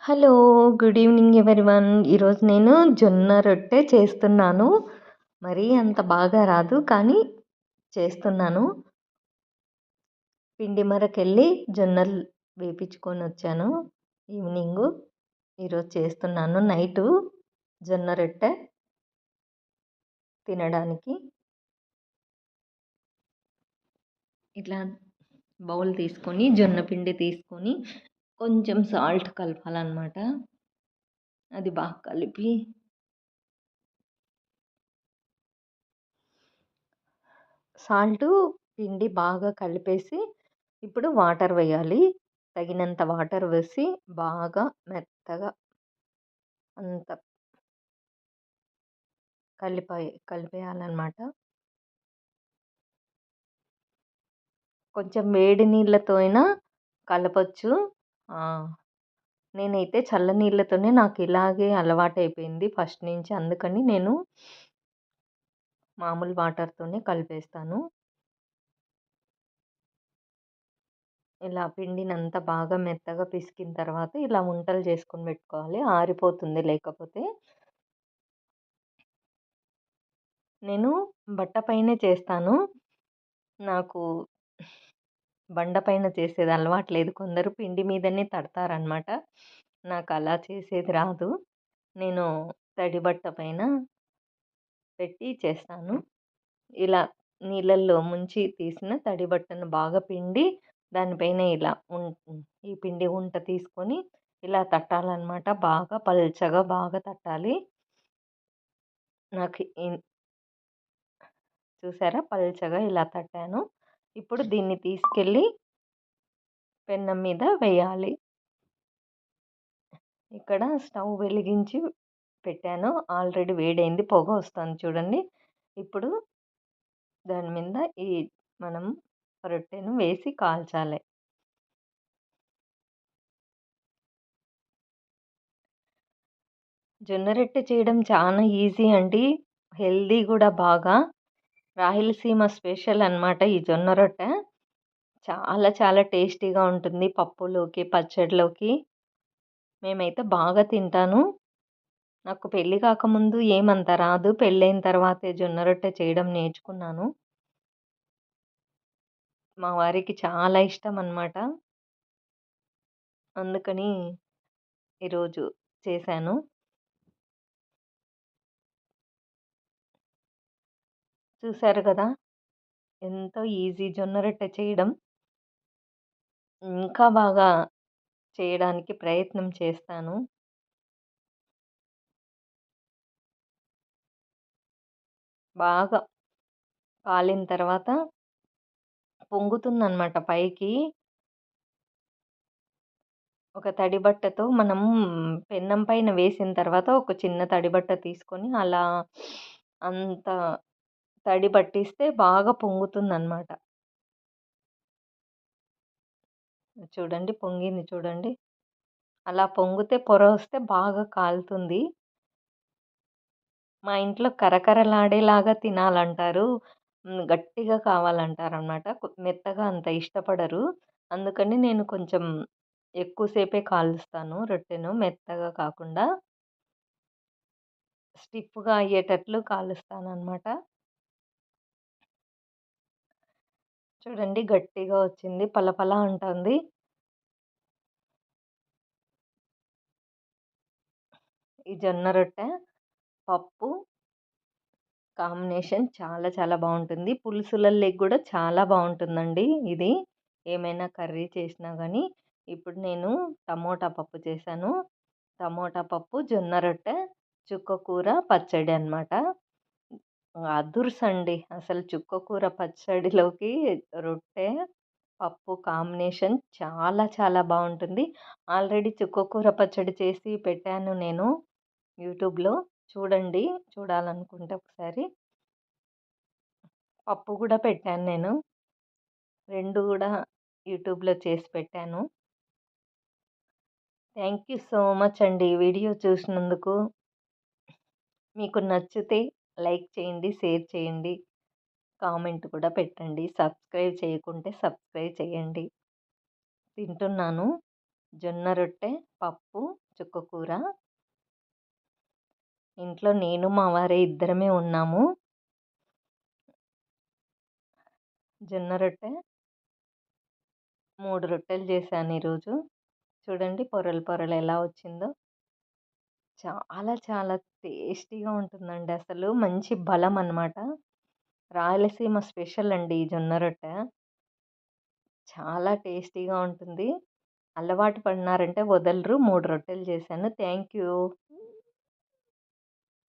Hello. Good evening everyone. ఈరోజు నేను జొన్న రొట్టె చేస్తున్నాను. మరీ అంత బాగా రాదు కానీ చేస్తున్నాను. పిండి మరకెళ్ళి జొన్నలు వేపించుకొని వచ్చాను ఈవినింగు. ఈరోజు చేస్తున్నాను నైటు జొన్న రొట్టె తినడానికి. ఇట్లా బౌల్ తీసుకొని జొన్న పిండి తీసుకొని కొంచెం సాల్ట్ కలపాలన్నమాట. అది బాగా కలిపి సాల్టు పిండి బాగా కలిపేసి ఇప్పుడు వాటర్ వేయాలి. తగినంత వాటర్ వేసి బాగా మెత్తగా అంత కలిపేయాలన్నమాట. కొంచెం వేడి నీళ్ళతో అయినా కలపొచ్చు. నేనైతే చల్ల నీళ్ళతోనే నాకు ఇలాగే అలవాటైపోయింది ఫస్ట్ నుంచి. అందుకని నేను మామూలు వాటర్‌తోనే కలిపేస్తాను. ఇలా పిండినంతా బాగా మెత్తగా పిసికిన తర్వాత ఇలా ఉంటలు చేసుకొని పెట్టుకోవాలి. ఆరిపోతుంది లేకపోతే. నేను బట్ట పైనే చేస్తాను. నాకు బండ పైన చేసేది అలవాటు లేదు. కొందరు పిండి మీదనే తడతారనమాట. నాకు అలా చేసేది రాదు. నేను తడి బట్ట పైన పెట్టి చేస్తాను. ఇలా నీళ్ళల్లో ముంచి తీసిన తడి బట్టను బాగా పిండి దానిపైన ఇలా ఈ పిండి ఉంట తీసుకొని ఇలా తట్టాలన్నమాట. బాగా పల్చగా బాగా తట్టాలి. నాకు చూసారా పల్చగా ఇలా తట్టాను. ఇప్పుడు దీన్ని తీసుకెళ్ళి పెన్నం మీద వేయాలి. ఇక్కడ స్టవ్ వెలిగించి పెట్టాను. ఆల్రెడీ వేడైంది. పొగ వస్తుంది చూడండి. ఇప్పుడు దాని మీద ఈ మనం రొట్టెను వేసి కాల్చాలి. జొన్న రొట్టె చేయడం చాలా ఈజీ అండి. హెల్తీ కూడా బాగా. రాయలసీమ స్పెషల్ అన్నమాట ఈ జొన్న రొట్టె. చాలా చాలా టేస్టీగా ఉంటుంది. పప్పులోకి, పచ్చడిలోకి మేమైతే బాగా తింటాను. నాకు పెళ్లి కాకముందు ఏమంత రాదు. పెళ్ళైన తర్వాతే జొన్న రొట్టె చేయడం నేర్చుకున్నాను. మా వారికి చాలా ఇష్టం అన్నమాట. అందుకని ఈరోజు చేశాను. చూసారు కదా! ఎంతో ఈజీ జొన్న రొట్టె చేయడం. ఇంకా బాగా చేయడానికి ప్రయత్నం చేస్తాను. బాగా కాలిన తర్వాత పొంగుతుందన్నమాట పైకి. ఒక తడి బట్టతో మనం పెన్నం పైన వేసిన తర్వాత ఒక చిన్న తడి బట్ట తీసుకొని అలా అంత తడి పట్టిస్తే బాగా పొంగుతుందన్నమాట. చూడండి పొంగింది చూడండి. అలా పొంగితే పొర వస్తే బాగా కాలుతుంది. మా ఇంట్లో కరకరలాడేలాగా తినాలంటారు. గట్టిగా కావాలంటారనమాట. మెత్తగా అంత ఇష్టపడరు. అందుకని నేను కొంచెం ఎక్కువ సేపే కాలుస్తాను రొట్టెను. మెత్తగా కాకుండా స్టిఫ్‌గా అయ్యేటట్లు కాలుస్తాననమాట. చూడండి గట్టిగా వచ్చింది. పలపల అంటోంది. ఈ జొన్న రొట్టె, పప్పు కాంబినేషన్ చాలా చాలా బావుంటుంది. పులుసులల్లోకి గూడా చాలా బావుంటుందండి ఇది. ఏమైనా కర్రీ చేసినా గానీ. ఇప్పుడు నేను టమోటా పప్పు చేశాను. టమోటా పప్పు, జొన్న రొట్టె, చుక్కకూర, పచ్చడి అనమాట. అదుర్సండి. అసలు చుక్కకూర పచ్చడిలోకి రొట్టె, పప్పు కాంబినేషన్ చాలా చాలా బావుంటుంది. ఆల్రెడీ చుక్కకూర పచ్చడి చేసి పెట్టాను నేను యూట్యూబ్‌లో. చూడండి. చూడాలనుకుంటే ఒకసారి. పప్పు గూడా పెట్టాను నేను. 2 గూడా యూట్యూబ్‌లో చేసి పెట్టాను. థ్యాంక్ యూ సో మచ్ అండి వీడియో చూసినందుకు. మీకు నచ్చితే లైక్ చేయండి, షేర్ చేయండి, కామెంట్ కూడా పెట్టండి. సబ్స్క్రైబ్ చేయకుంటే సబ్స్క్రైబ్ చేయండి. తింటున్నాను. జొన్న రొట్టె, పప్పు, కూర. ఇంట్లో నేను, మా వారే ఇద్దరమే ఉన్నాము. జొన్న రొట్టె 3 రొట్టెలు చేశాను ఈరోజు. చూడండి పొరలు పొరలు ఎలా వచ్చిందో. చాలా చాలా టేస్టీగా ఉంటుందండి అసలు. మంచి బలం అన్నమాట. రాయలసీమ స్పెషల్ అండి ఈ జొన్న రొట్టె. చాలా టేస్టీగా ఉంటుంది. అలవాటు పడినారంటే వదలరు. 3 రొట్టెలు చేశాను. Thank you.